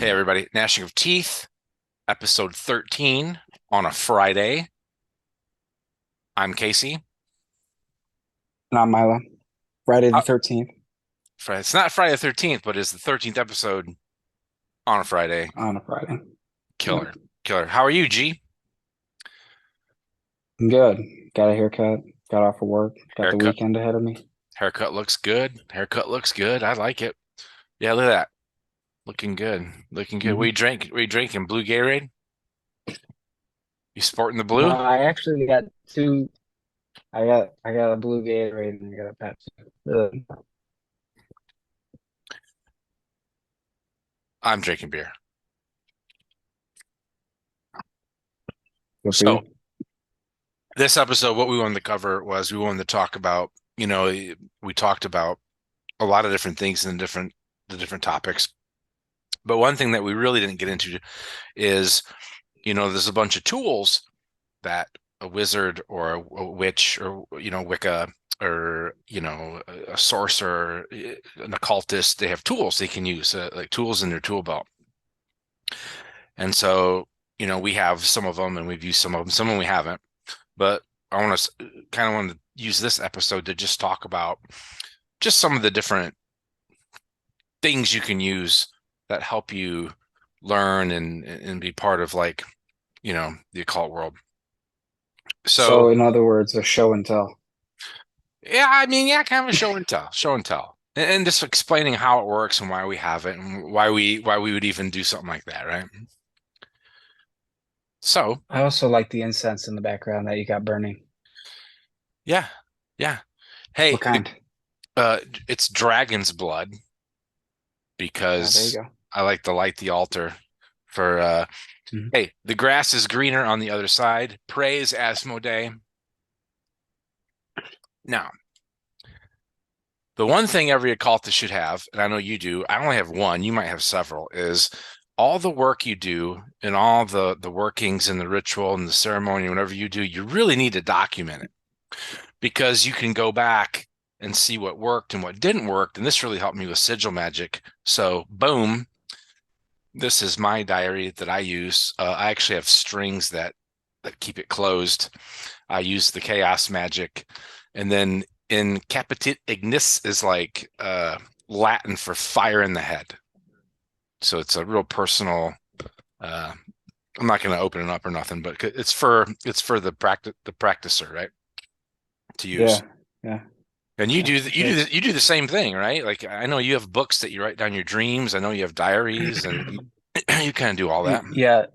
Hey, everybody. Gnashing of Teeth, episode 13 on a Friday. I'm Casey. Not Milo. Friday the Uh, 13th It's not Friday the 13th, but it's the 13th episode on a Friday. on a Friday. Yep. Killer. Killer. How are you, G? I'm good. Got a haircut. Got off of work. Got the Haircut. weekend ahead of me. Haircut looks good. Haircut looks good. I like it. Yeah, look at that. Looking good. Looking good. Hmm. What you drinking? Blue Gatorade? You sporting the No, blue? I actually got two. I got a blue Gatorade and I got a Pepsi. I'm drinking beer. Good for So you. this episode, what we wanted to cover was we wanted to talk about, we talked about a lot of different things and the different topics. But one thing that we really didn't get into is, there's a bunch of tools that a wizard or a witch or, Wicca or, a sorcerer, an occultist, they have tools they can use, like tools in their tool belt. And so, we have some of them and we've used some of them, some of them we haven't. But I want to kind of want to use this episode to just talk about just some of the different things you can use that help you learn and be part of, like, the occult world. So, So in other words, a show and tell. yeah, I mean, yeah, kind of a show and tell, and just explaining how it works and why we have it and why we would even do something like that, right? So I also like the incense in the background that you got burning. yeah, yeah. What Hey, kind? uh, it's dragon's blood There you because go. I like to light the altar for Mhm. hey, the grass is greener on the other side. Praise Asmodee. Now, the one thing every occultist should have, and I know you do, I only have one, you might have several, is all the work you do and all the workings and the ritual and the ceremony, whatever you do, you really need to document it because you can go back and see what worked and what didn't work. And this really helped me with sigil magic. So, boom, this is my diary that I use. I actually have strings that keep it closed. I use the chaos magic, and then incapitit ignis is like Latin for fire in the head. So it's a real personal. Uh, I'm not going to open it up or nothing, but it's for the practicer, right, to use. Yeah. Yeah. And Yeah. Good. you do the same thing, right? Like I know you have books that you write down your dreams. I know you have diaries, and you kind of do all that. Yeah.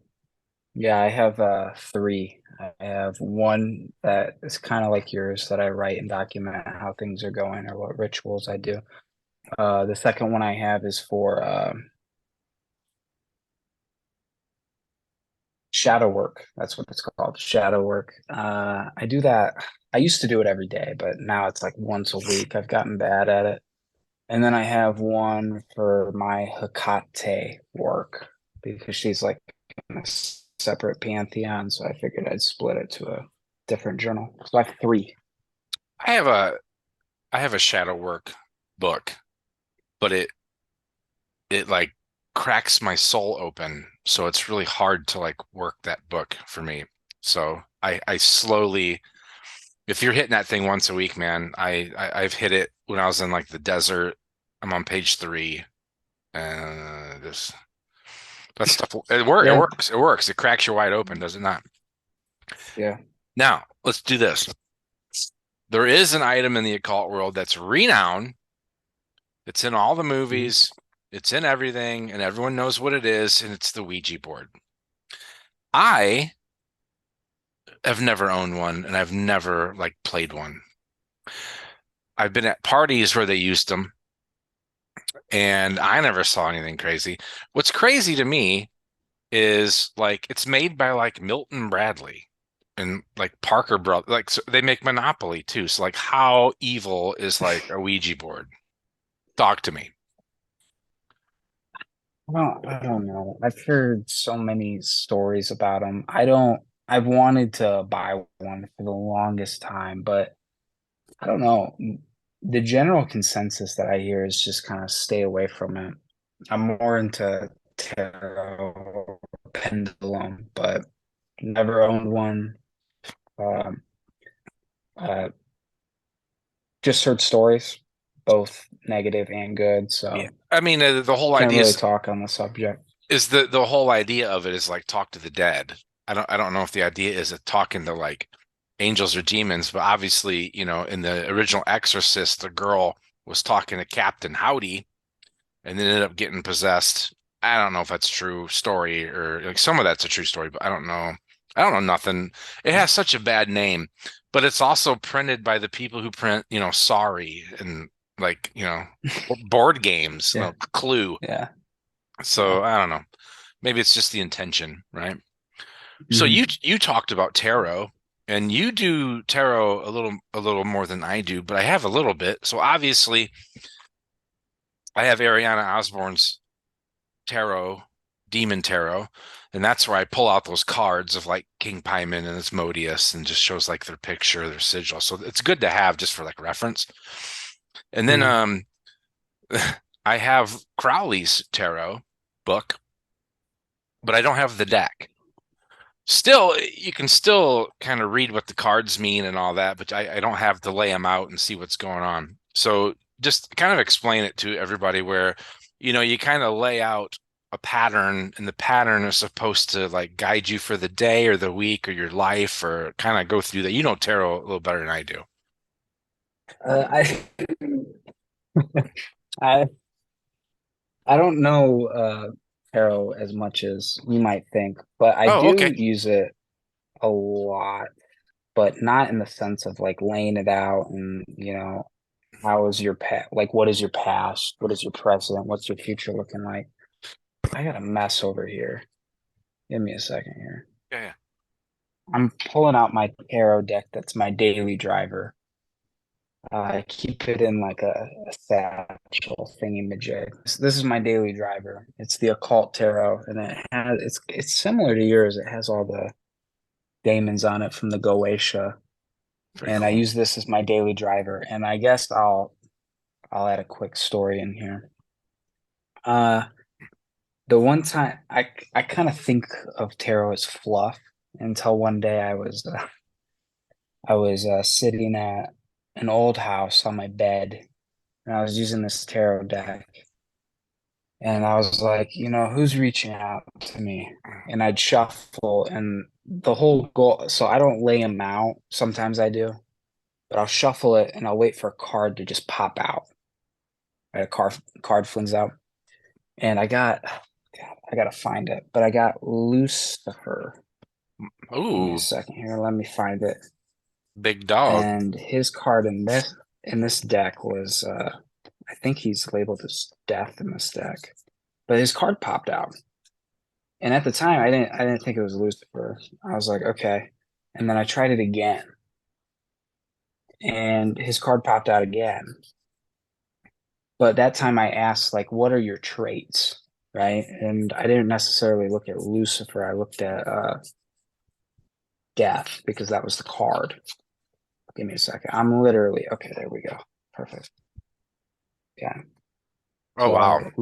Yeah, I have three. I have one that is kind of like yours that I write and document how things are going or what rituals I do. The second one I have is for shadow work. That's what it's called, shadow work. I do that. I used to do it every day, but now it's like once a week. I've gotten bad at it. And then I have one for my Hecate work because she's like in a separate pantheon. So I figured I'd split it to a different journal. So I have three. I have a I have a shadow work book, but it like cracks my soul open. So it's really hard to like work that book for me. So I slowly, if you're hitting that thing once a week, man, I've hit it when I was in like the desert. I'm on page 3. This that stuff it Yeah. works. It works. It cracks you wide open, does it not? Yeah. Now, let's do this. There is an item in the occult world that's renowned. It's in all the Mhm. movies. It's in everything, and everyone knows what it is, and it's the Ouija board. I have never owned one, and I've never like played one. I've been at parties where they used them, and I never saw anything crazy. What's crazy to me is like it's made by like Milton Bradley and like Parker Brothers. Like so they make Monopoly too. So like, how evil is like a Ouija board? Talk to me. I don't know. I've heard so many stories about them. I've wanted to buy one for the longest time, but I don't know. The general consensus that I hear is just kind of stay away from it. I'm more into tarot pendulum, but never owned one. Um, uh, just heard stories, both negative and good, Yeah. so I mean, the whole can't idea really talk on the subject. is the whole idea of it is like talk to the dead. I don't know if the idea is talking to like angels or demons, but obviously, in the original Exorcist, the girl was talking to Captain Howdy and then ended up getting possessed. I don't know if that's true story or like some of that's a true story, but I don't know. I don't know nothing. It has such a bad name, but it's also printed by the people who print, Sorry and like, board games, Yeah, Clue. yeah, yeah. So I don't know. Maybe it's just the intention, right? So Hmm. you talked about tarot, and you do tarot a little more than I do, but I have a little bit. So obviously, I have Ariana Osborne's tarot, Demon Tarot, and that's where I pull out those cards of like King Paimon and Asmodeus, and just shows like their picture, their sigil. So it's good to have just for like reference. And then Hmm. I have Crowley's tarot book, but I don't have the deck. Still, you can still kind of read what the cards mean and all that, but I don't have to lay them out and see what's going on. So just kind of explain it to everybody where, you kind of lay out a pattern, and the pattern is supposed to like guide you for the day or the week or your life, or kind of go through that. You know tarot a little better than I do. I, I, I don't know tarot as much as you might think, but I Oh, do okay. use it a lot, but not in the sense of like laying it out and, how is your past, like what is your past? What is your present? What's your future looking like? I got a mess over here. Give me a second here. Yeah, yeah. I'm pulling out my tarot deck that's my daily driver. I keep it in like a satchel thingy majig. This is my daily driver. It's the Occult Tarot, and it's similar to yours. It has all the daemons on it from the Goetia, Very and I cool. use this as my daily driver. And I guess I'll add a quick story in here. Uh, the one time I kind of think of tarot as fluff until one day I was sitting at an old house on my bed, and I was using this tarot deck. And I was like, who's reaching out to me? And I'd shuffle, and the whole goal. So I don't lay them out. Sometimes I do, but I'll shuffle it and I'll wait for a card to just pop out. Right, a card flings out, and God, I gotta find it, but I got Lucifer. Give me a Ooh, second here. Let me find it. big dog. And his card in this deck was, I think he's labeled as Death in this deck, but his card popped out. And at the time, I didn't think it was Lucifer. I was like, okay. And then I tried it again, and his card popped out again. But that time I asked, like, what are your traits? Right. And I didn't necessarily look at Lucifer. I looked at Death because that was the card. Give me a second. I'm literally, okay, there we go. Perfect. Yeah. Oh, wow. So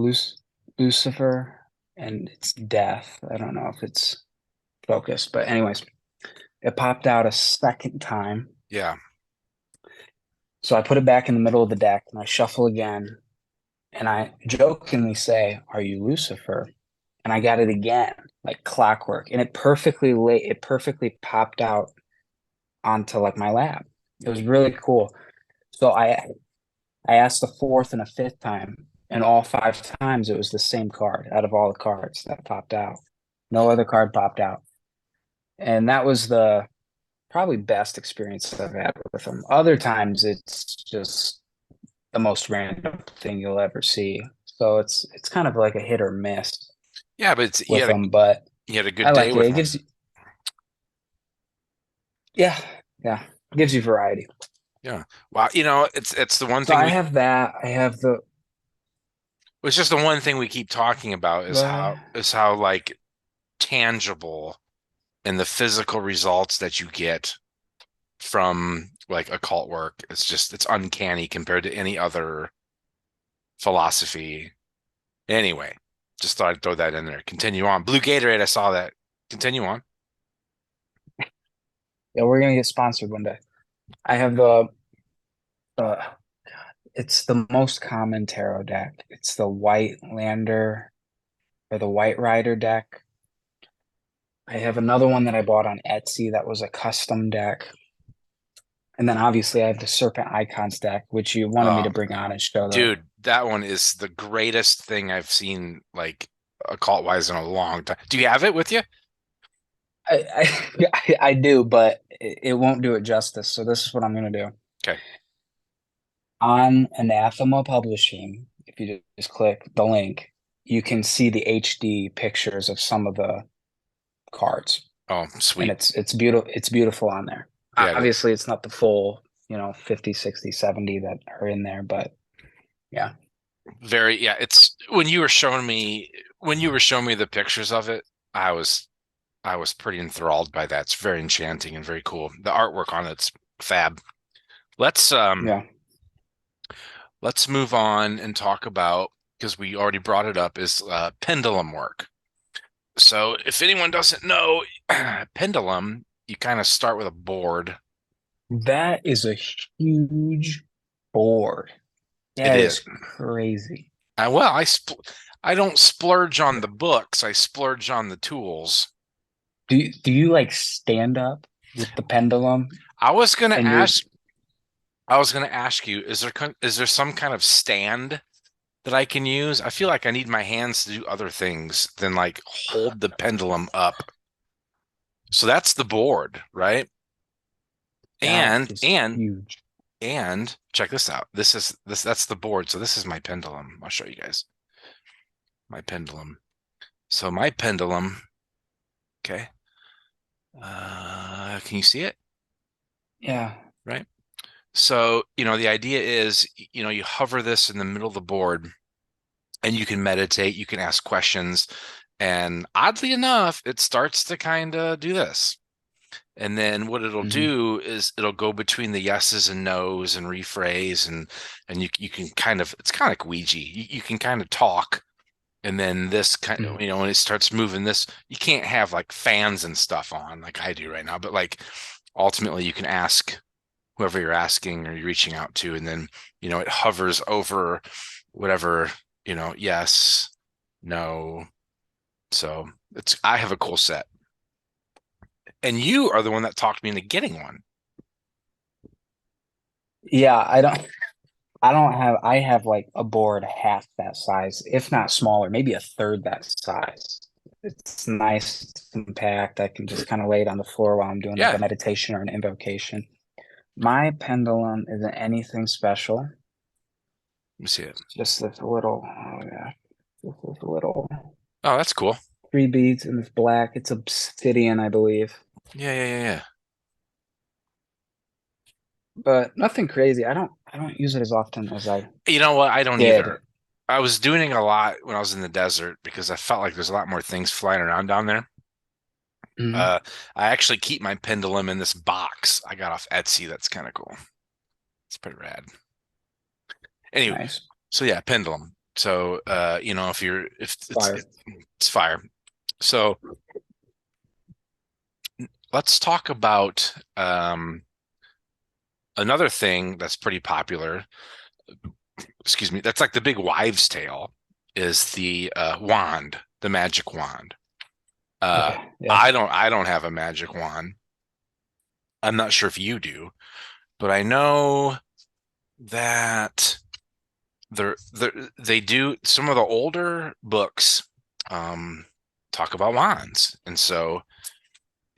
Lucifer and it's Death. I don't know if it's focused, but anyways, it popped out a second time. Yeah. So I put it back in the middle of the deck and I shuffle again and I jokingly say, "Are you Lucifer?" And I got it again, like clockwork. And it perfectly popped out onto like my lap. It was really cool. So I asked the fourth and a fifth time, and all five times it was the same card out of all the cards that popped out. No other card popped out. And that was the probably best experience I've had with them. Other times it's just the most random thing you'll ever see. So it's kind of like a hit or miss Yeah, but it's, you with had a them, but you had a I good day like it. with It them. gives you, yeah, yeah, gives you variety. Yeah. Wow. It's the one So thing I we have that. I have the it's just the one thing we keep talking about is how uh, like tangible and the physical results that you get from like occult work. It's uncanny compared to any other philosophy. Anyway, Just thought I'd throw that in there. Continue on. Blue Gatorade, I saw that. Continue on. Yeah, we're gonna get sponsored one day. I have uh it's the most common tarot deck. It's the White Lander or the White Rider deck. I have another one that I bought on Etsy that was a custom deck. And then obviously I have the Serpent Icons deck, which you wanted me Oh, to bring on and show the dude, that one is the greatest thing I've seen, like occult wise, in a long time. Do you have it with you? I do, but it won't do it justice. So this is what I'm gonna do. Okay. On Anathema Publishing, if you just click the link, you can see the HD pictures of some of the cards. Oh, And sweet. it's beautiful on there. Yeah, Obviously it's not the full, 50, 60, 70 that are in there, but yeah. very, yeah, it's when you were showing me the pictures of it, I was I was pretty enthralled by that. It's very enchanting and very cool. The artwork on it's fab. Let's um Yeah. let's move on and talk about, because we already brought it up, is pendulum work. So if anyone doesn't know, pendulum, you kind of start with a board. That is a huge board. It That is. is crazy. Well, I don't splurge on the books. I splurge on the tools. Do you like stand up with the pendulum I was gonna and you're ask I was gonna ask you, is there some kind of stand that I can use? I feel like I need my hands to do other things than like hold the pendulum up. So that's the board, right? that And is and huge. and check this out. That's the board. So this is my pendulum. I'll show you guys my pendulum. So my pendulum, okay. Can you see it? Yeah. Right. So, the idea is, you hover this in the middle of the board and you can meditate, you can ask questions. And oddly enough, it starts to kind of do this. And then what it'll Hmm. do is it'll go between the yeses and nos and rephrase, and you can kind of, it's kind of like Ouija. You can kind of talk, and then this kind Hmm. of, when it starts moving this, you can't have like fans and stuff on like I do right now, but like ultimately you can ask whoever you're asking or you're reaching out to, and then it hovers over whatever, yes, no. So I have a cool set. And you are the one that talked me into getting one. Yeah, I have like a board half that size, if not smaller, maybe a third that size. It's nice, it's compact. I can just kind of lay it on the floor while I'm doing like Yeah, a meditation or an invocation. My pendulum isn't anything special. let me see it. It's just this little, oh yeah, just this little Oh, that's cool. three beads in this black. It's obsidian, I believe, Yeah, yeah, yeah, yeah. but nothing crazy. I don't use it as often as I You know what? I don't did. either. I was doing it a lot when I was in the desert because I felt like there's a lot more things flying around down there. Mhm. Uh, I actually keep my pendulum in this box I got off Etsy. That's kind of cool. It's pretty rad. Anyway, Nice. so yeah, pendulum. So if Fire. it's fire. So let's talk about another thing that's pretty popular. Excuse me. That's like the big wives' tale is the wand, the magic wand. Uh, Okay. Yeah. I don't have a magic wand. I'm not sure if you do, but I know that they do some of the older books um talk about wands. And so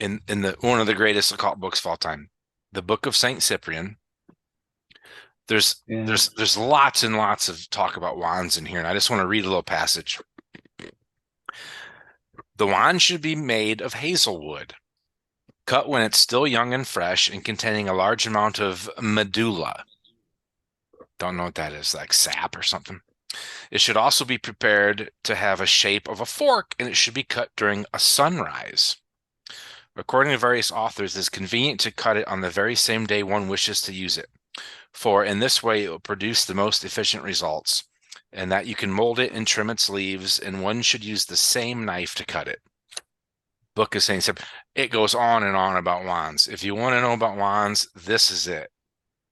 in the one of the greatest occult books of all time, the Book of Saint Cyprian, there's Yeah. there's lots and lots of talk about wands in here, and I just want to read a little passage. The wand should be made of hazelwood, cut when it's still young and fresh and containing a large amount of medulla. Don't know what that is, like sap or something. It should also be prepared to have a shape of a fork, and it should be cut during a sunrise. According to various authors, it is convenient to cut it on the very same day one wishes to use it, for in this way it will produce the most efficient results. and that you can mold it and trim its leaves, and one should use the same knife to cut it. Book is saying, it goes on and on about wands. If you want to know about wands, this is it.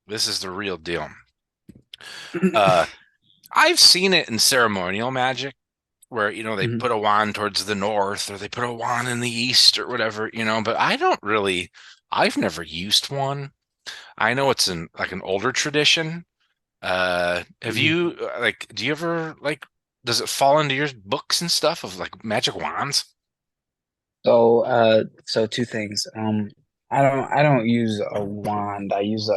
This is the real deal. Uh, I've seen it in ceremonial magic where, they Mhm. put a wand towards the north or they put a wand in the east or whatever, but I've never used one. I know it's like an older tradition. Have Mhm. you do you ever does it fall into your books and stuff of like magic wands? So two things. I don't use a wand. I use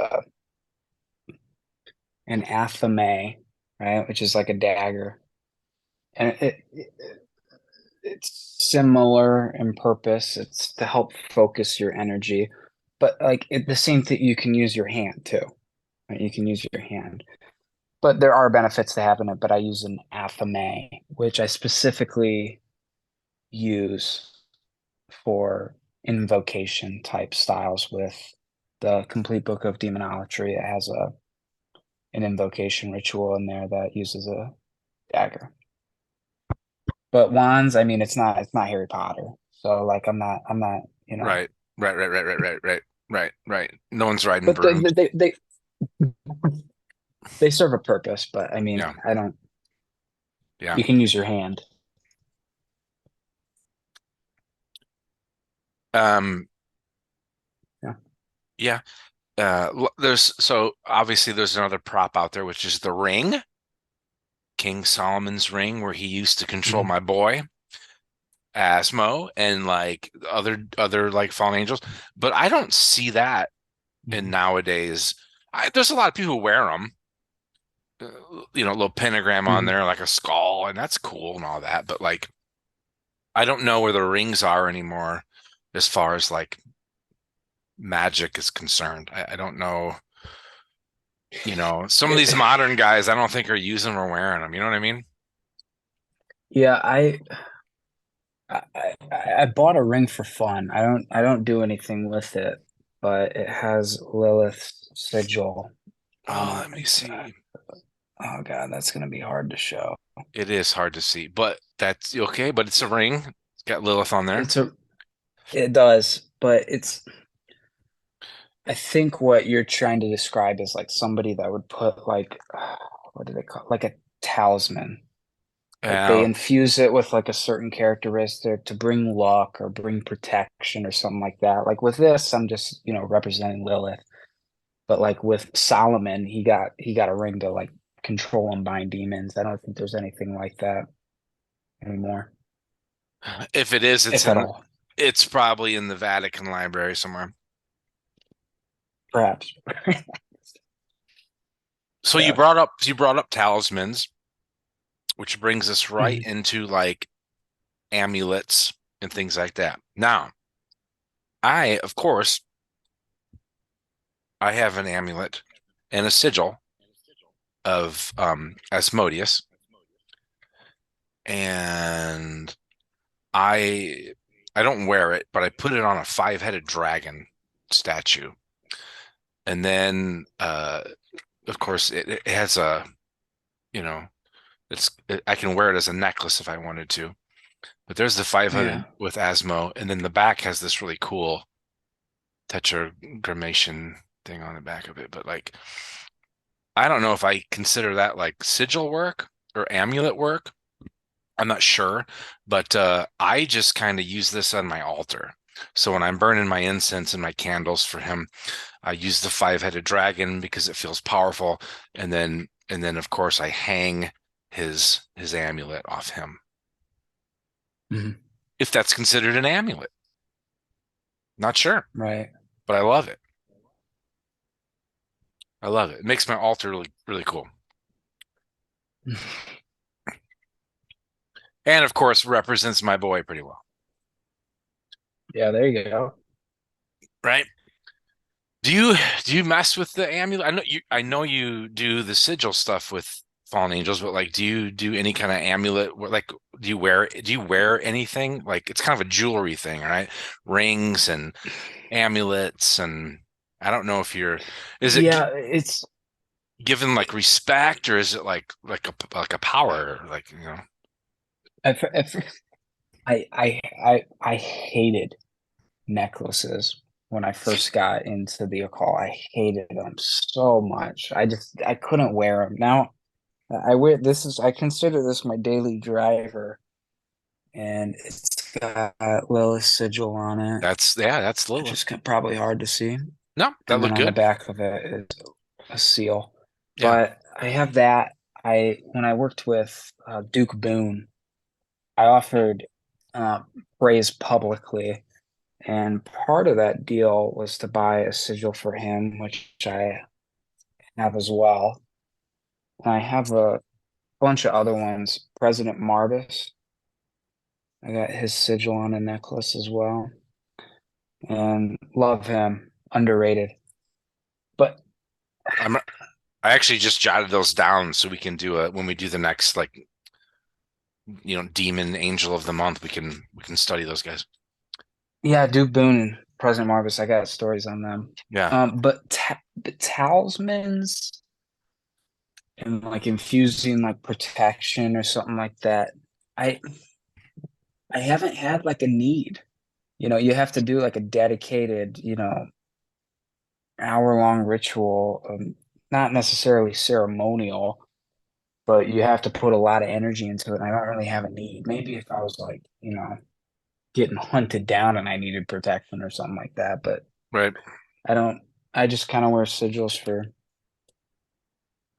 an athame, right, which is like a dagger, and it's similar in purpose. It's to help focus your energy, but the same thing. You can use your hand too, right? You can use your hand, but there are benefits to having it. But I use an athame, which I specifically use for invocation type styles with the complete book of demonology. It has an invocation ritual in there that uses a dagger. But wands, I mean, it's not Harry Potter. So like I'm not. Right, right, right, right, right, right, right, right, right. No one's riding But brooms. they serve a purpose, but I mean, Yeah, I don't yeah. you can use your hand. Um, Yeah. yeah. There's so obviously there's another prop out there, which is the ring, King Solomon's ring, where he used to control Mhm. my boy Asmo and like other like fallen angels. But I don't see that in Mhm. nowadays. There's a lot of people who wear them, a little pentagram on Mhm. there, like a skull, and that's cool and all that. But like, I don't know where the rings are anymore as far as like magic is concerned. I don't know. Some of It- these modern guys, I don't think are using or wearing them. You know what I mean? yeah, I bought a ring for fun. I don't do anything with it, but it has Lilith's sigil on Oh, it. let me see. Oh God, that's gonna be hard to show. It is hard to see, but that's okay. But it's a ring. It's got Lilith on there. It's a it does, but I think what you're trying to describe is like somebody that would put like what do they call like a talisman. Like they Uh, infuse it with like a certain characteristic to bring luck or bring protection or something like that. Like with this, I'm just, representing Lilith. But like with Solomon, he got a ring to like control and bind demons. I don't think there's anything like that anymore, if it is, if at all. it's probably in the Vatican library somewhere. Perhaps. So Yeah. you brought up talismans, which brings us right Mhm. into like amulets and things like that. Now, of course, I have an amulet and a sigil of Asmodeus, and I I don't wear it, but I put it on a five-headed dragon statue. And then of course it has you know, I can wear it as a necklace if I wanted to. But there's the Yeah. 500 with Asmo, and then the back has this really cool tetragrammaton thing on the back of it. But like, I don't know if I consider that like sigil work or amulet work. I'm not sure, but I just kind of use this on my altar. So when I'm burning my incense and my candles for him, I use the five-headed dragon because it feels powerful, and then of course I hang his amulet off him. Mhm. If that's considered an amulet, not sure, Right. but I love it. I love it. It makes my altar really really cool. And of course represents my boy pretty well, Yeah, there you go. right? Do you mess with the amulet? I know you do the sigil stuff with fallen angels, but like do you do any kind of amulet like do you wear anything? Like it's kind of a jewelry thing, right? Rings and amulets and I don't know if you're is it Yeah, given like respect, or is it like a power, like I I hated necklaces when I first got into the occult. I hated them so much. I couldn't wear them. Now I wear this is I consider this my daily driver, and it's got Lilith's sigil on it, that's which Lilith. is probably hard to see. No, that And then looked on the good. back of it is a seal. Yeah. But I have that. I when I worked with Duke Boone, I offered uh, praise publicly, and part of that deal was to buy a sigil for him, which I have as well. And I have a bunch of other ones. President Marvis, I got his sigil on a necklace as well, and love him. Underrated. But I'm I actually just jotted those down so we can do a when we do the next like demon angel of the month, we can study those guys. yeah, Duke Boone and President Marvis, I got stories on them. Yeah. But talismans and like infusing like protection or something like that, I I haven't had like a need. You have to do like a dedicated, hour-long ritual, not necessarily ceremonial, but you have to put a lot of energy into it. And I don't really have a need. Maybe if I was like, getting hunted down and I needed protection or something like that, but Right. I don't. I just kind of wear sigils for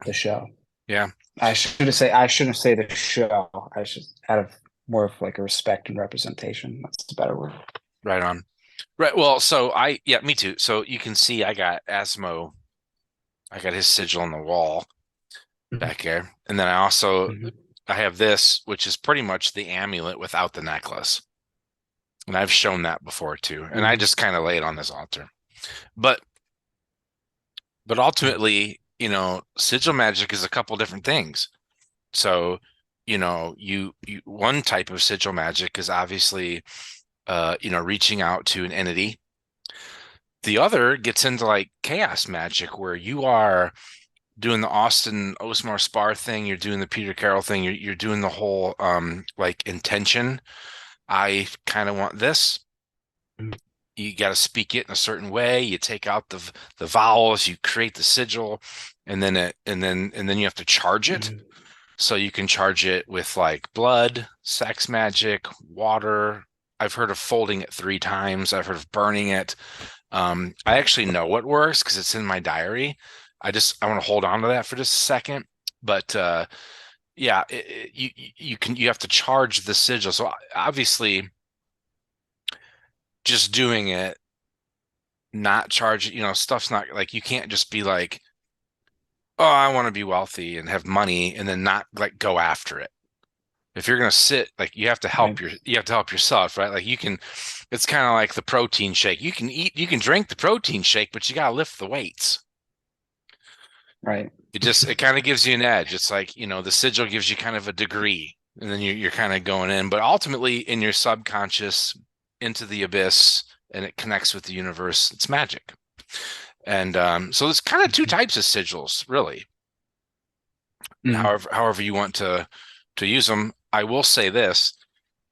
the show. Yeah. I shouldn't say the show. I should out of more of like a respect and representation. That's the better word. Right on. Right. Well, so yeah, me too. So you can see I got Asmo, I got his sigil on the wall Mhm. back there. And then Mhm. I have this, which is pretty much the amulet without the necklace. And I've shown that before too. And I Mhm. just kind of lay it on this altar. But ultimately, sigil magic is a couple different things. So, you one type of sigil magic is obviously reaching out to an entity. The other gets into like chaos magic where you are doing the Austin Osmar Spar thing, you're doing the Peter Carroll thing, you're doing the whole like intention. I kind of want this. You got to speak it in a certain way. You take out the vowels, you create the sigil, and then you have to charge it. Mhm. So you can charge it with like blood, sex magic, water. I've heard of folding it 3 times. I've heard of burning it. I actually know what works because it's in my diary. I want to hold on to that for just a second. But yeah, you have to charge the sigil. So obviously, just doing it, not charge, stuff's not like you can't just be like, oh, I want to be wealthy and have money, and then not like go after it. If you're gonna sit, like Right. you have to help yourself, right? Like it's kind of like the protein shake. You can drink the protein shake, but you gotta lift the weights. Right. It kind of gives you an edge. It's like, the sigil gives you kind of a degree, and then you're kind of going in, but ultimately in your subconscious into the abyss, and it connects with the universe. It's magic. And so there's kind of two Mhm. types of sigils, really. Mhm. However you want to use them. I will say this: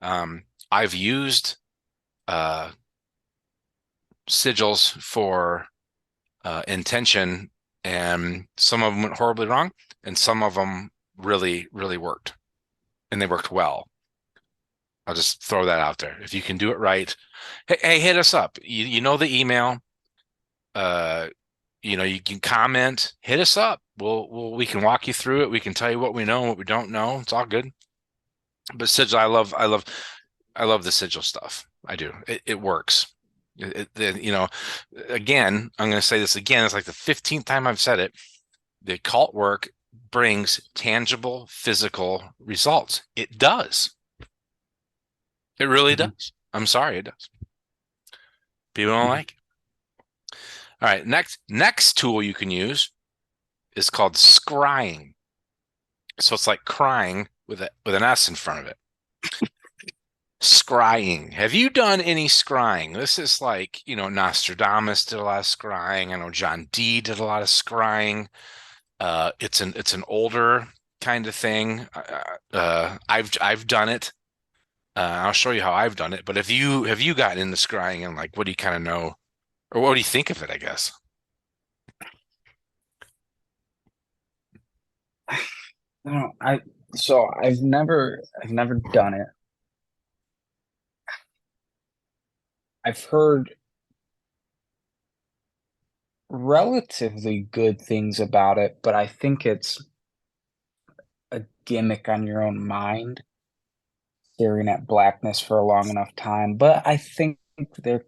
I've used uh, sigils for intention, and some of them went horribly wrong, and some of them really, really worked, and they worked well. I'll just throw that out there. If you can do it right, hey, hit us up. You know the email. Uh, you can comment, hit us up. We can walk you through it. We can tell you what we know and what we don't know. It's all good. But sigil, I love the sigil stuff. I do. It works. Again, I'm going to say this again. It's like the 15th time I've said it. The occult work brings tangible physical results. It does. It really Mhm. does. I'm sorry, it does. People don't Mhm. like it. All right, next tool you can use is called scrying. So it's like crying with an S in front of it. Scrying. Have you done any scrying? This is like, Nostradamus did a lot of scrying. I know John Dee did a lot of scrying. It's an older kind of thing. I've done it. I'll show you how I've done it. But have you gotten into scrying, and like what do you kind of know, or what do you think of it, I guess? I don't, I so I've never done it. I've heard relatively good things about it, but I think it's a gimmick on your own mind, staring at blackness for a long enough time. But I think there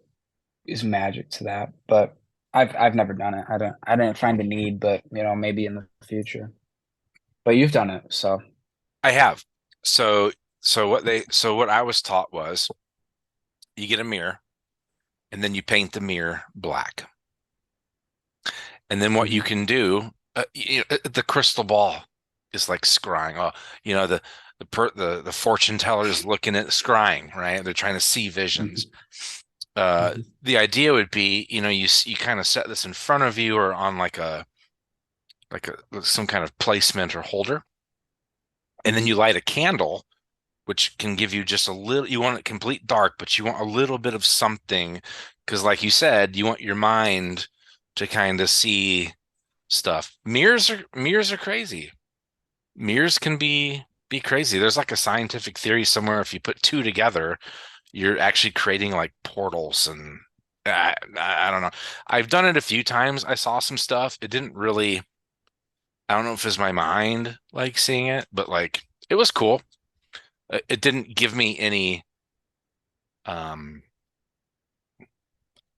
is magic to that. But I've never done it. I didn't find a need, but maybe in the future. But you've done it, so. I have. So what I was taught was you get a mirror and then you paint the mirror black. And then what you Mhm, can do, the crystal ball is like scrying. Oh, the fortune teller is looking at scrying, right? They're trying to see visions. mhm, mhm, The idea would be, you kind of set this in front of you or on like some kind of placement or holder, and then mhm, you light a candle, which can give you just a little. You want it complete dark, but you want a little bit of something, because, like you said, you want your mind to kind of see stuff. Mirrors are crazy. Mirrors can be crazy. There's like a scientific theory somewhere. If you put two together, you're actually creating like portals and I don't know. I've done it a few times. I saw some stuff. It didn't really, I don't know if it's my mind like seeing it, but like it was cool. It didn't give me any um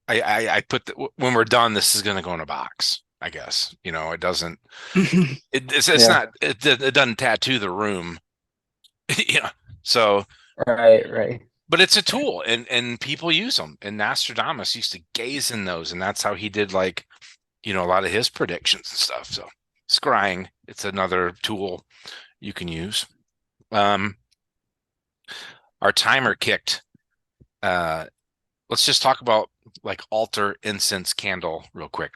I put when we're done, this is going to go in a box, I guess. It doesn't mhm. it's Yeah, not it doesn't tattoo the room. Yeah. So right, right. but it's a tool and people use them. And Nostradamus used to gaze in those, and that's how he did like, a lot of his predictions and stuff. So scrying, it's another tool you can use. Um, our timer kicked. Uh, let's just talk about like altar incense candle real quick.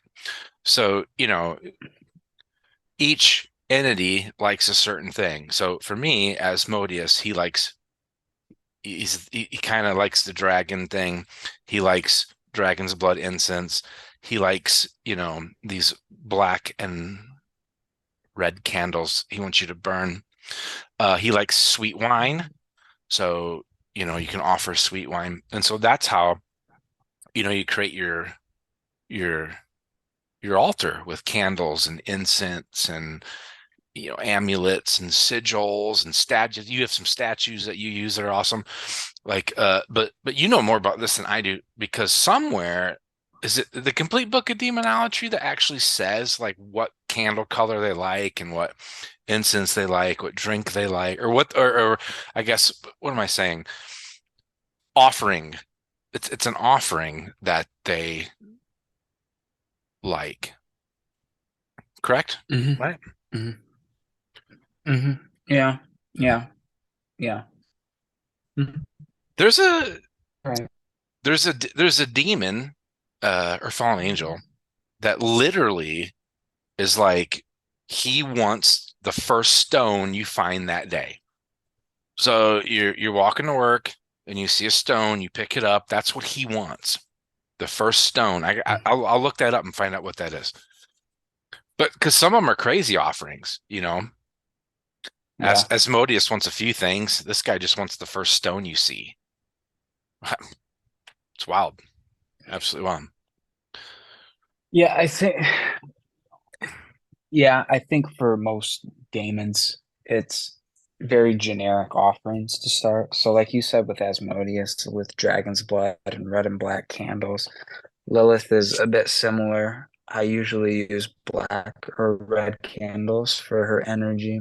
So, each entity likes a certain thing. So for me, Asmodeus, he kind of likes the dragon thing. He likes dragon's blood incense. He likes, these black and red candles he wants you to burn. He likes sweet wine. So, you can offer sweet wine. And so that's how, you create your your altar with candles and incense and amulets and sigils and statues. You have some statues that you use that are awesome. Like but you know more about this than I do, because somewhere is it the complete book of demonology that actually says like what candle color they like and what incense they like, what drink they like, or what or I guess what am I saying? Offering. It's an offering that they like, correct? Hmm. Right. Hmm. Hmm. Yeah, yeah, yeah. Mhm. There's a Right. there's a demon or fallen angel that literally is like he wants the first stone you find that day. So you're walking to work and you see a stone, you pick it up. That's what he wants. The first stone. I'll look that up and find out what that is. But because some of them are crazy offerings, As Yeah. Asmodeus wants a few things, this guy just wants the first stone you see. It's wild, absolutely wild. Yeah, I think for most daemons, it's very generic offerings to start. So like you said with Asmodeus, with dragon's blood and red and black candles, Lilith is a bit similar. I usually use black or red candles for her energy.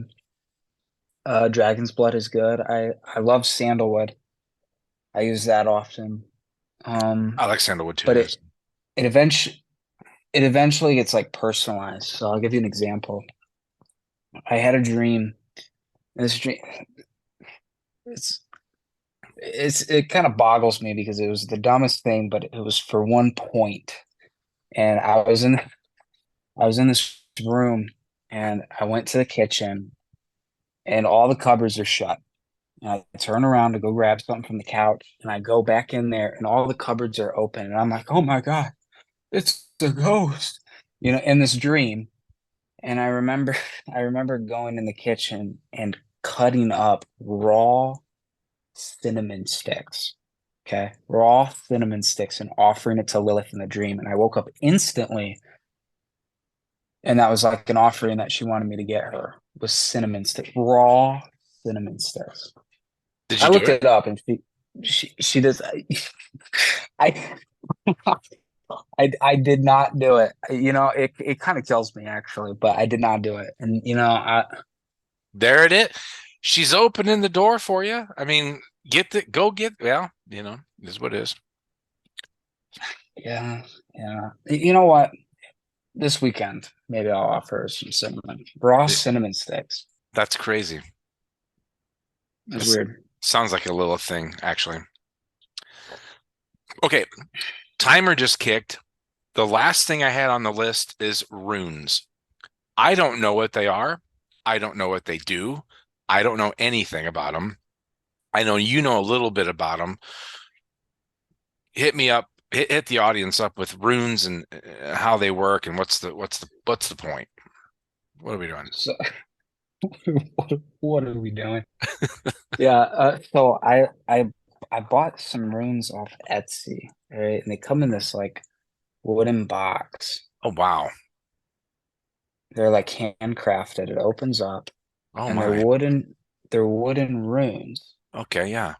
Dragon's blood is good. I love sandalwood. I use that often. I like sandalwood too. But Yes. it eventually it eventually gets like personalized. So I'll give you an example. I had a dream. This dream, it's it kind of boggles me because it was the dumbest thing, but it was for one point. And I was in this room and I went to the kitchen, and all the cupboards are shut. And I turn around to go grab something from the couch, and I go back in there, and all the cupboards are open, and I'm like, "Oh my God, it's a ghost!" In this dream. And I remember, I remember going in the kitchen and cutting up raw cinnamon sticks. Okay, raw cinnamon sticks, and offering it to Lilith in the dream. And I woke up instantly, and that was like an offering that she wanted me to get her, was cinnamon stick, raw cinnamon sticks. Did I you do looked it? it up, and she does. I I did not do it. It kind of kills me actually, but I did not do it. And There it is. She's opening the door for you. I mean, go get, well, this is what it is. yeah, yeah. You know what? This weekend, maybe I'll offer her some cinnamon, raw It- cinnamon sticks. That's crazy. That's It weird. sounds like a little thing, actually. Okay, timer just kicked. The last thing I had on the list is runes. I don't know what they are. I don't know what they do. I don't know anything about them. I know you know a little bit about them. Hit me up. Hit the audience up with runes and how they work and what's the point? What are we doing? So, what are we doing? Yeah. So I bought some runes off Etsy, right? And they come in this like wooden box. Oh wow. They're like handcrafted. It opens up, Oh and my. they're wooden runes, Okay, yeah.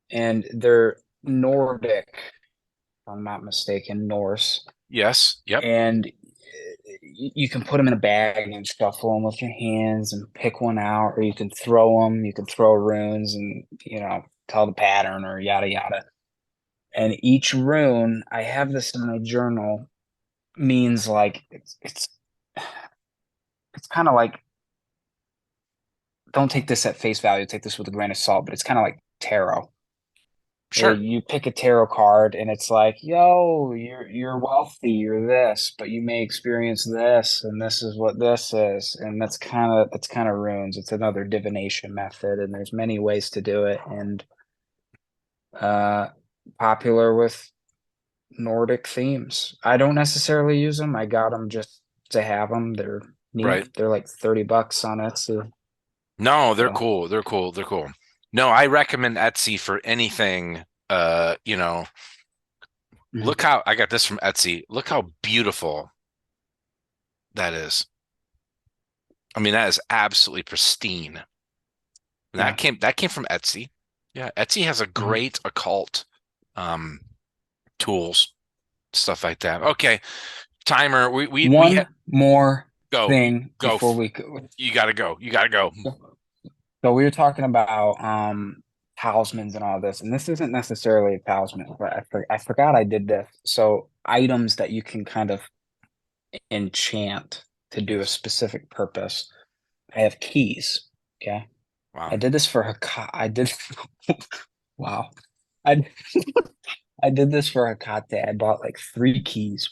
and they're Nordic, if I'm not mistaken, Norse. Yes. Yep. And you can put them in a bag and shuffle them with your hands and pick one out, or you can throw them. You can throw runes and tell the pattern or yada yada. And each rune, I have this in my journal, means like it's kind of like, don't take this at face value, take this with a grain of salt, but it's kind of like tarot. Where Sure. you pick a tarot card and it's like, yo, you're wealthy, you're this, but you may experience this, and this is what this is. And that's kind of runes. It's another divination method, and there's many ways to do it, and uh popular with Nordic themes. I don't necessarily use them. I got them just to have them. They're Right. neat. They're like $30 on Etsy. No, they're So cool. They're cool. They're cool. No, I recommend Etsy for anything. mhm. Look how I got this from Etsy. Look how beautiful that is. I mean, that is absolutely pristine. And Yeah. that came from Etsy. Yeah, Etsy has a Mhm. great occult um tools, stuff like that. Okay, timer. We One more go. You thing go. before we go. You gotta go. You gotta go. So we were talking about talismans and all this, and this isn't necessarily a talisman, but I forgot I did this. So items that you can kind of enchant to do a Yes. specific purpose. I have keys. Okay. Wow. I did this for Haka. I did. Wow. I I did this for Hakate. I bought like 3 keys,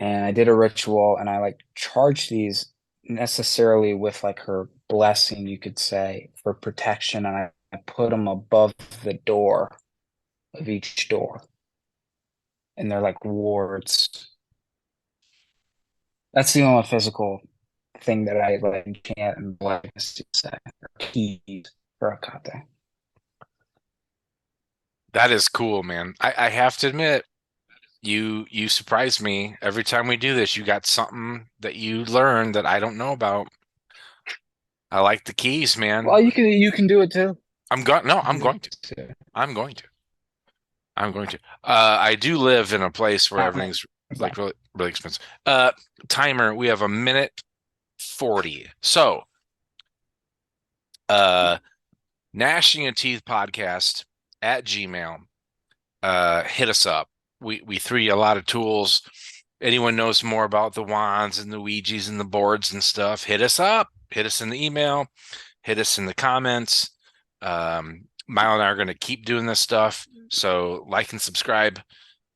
and I did a ritual, and I like charged these necessarily with like her blessing, you could say, for protection, and I put them above the door of each door, and they're like wards. That's the only physical thing that I like can't and bless to say, or keys for Akate. That is cool, man. I have to admit, you surprise me every time we do this. You got something that you learn that I don't know about. I like the keys, Well, man. you can do it too. I'm going. No, You can I'm do going it to. too. I'm going to. I'm going to. I do live in a place where everything's like really, really expensive. Timer. We have a minute 40. So, uh, Gnashing of Teeth podcast at Gmail. Hit us up. We threw you a lot of tools. Anyone knows more about the wands and the Ouijas and the boards and stuff, hit us up. Hit us in the email. Hit us in the comments. Mile and I are going to keep doing this stuff. So like and subscribe.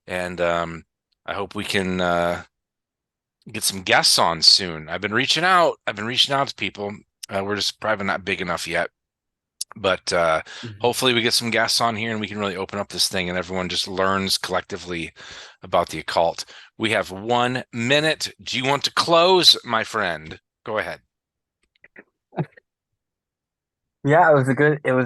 And I hope we can get some guests on soon. I've been reaching out. I've been reaching out to people. We're just probably not big enough yet, but Mhm. hopefully we get some guests on here and we can really open up this thing and everyone just learns collectively about the occult. We have 1 minute. Do you want to close, my friend? Go ahead. Yeah, it was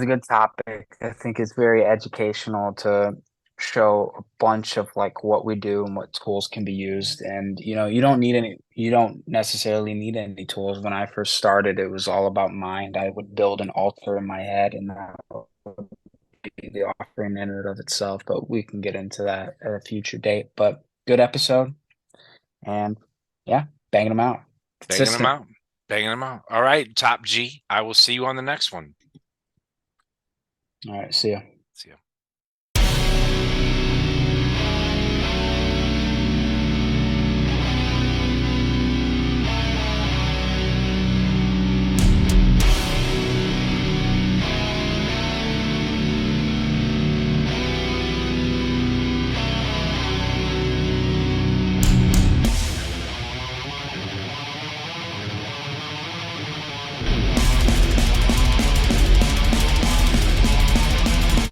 a good topic. I think it's very educational to show a bunch of like what we do and what tools can be used. And you don't necessarily need any tools. When I first started, it was all about mind. I would build an altar in my head and that would be the offering in and of itself. But we can get into that at a future date. But good episode and yeah, banging them out. Banging them Consistent. out. Banging them out. All right, Top G. I will see you on the next one. All right, see ya.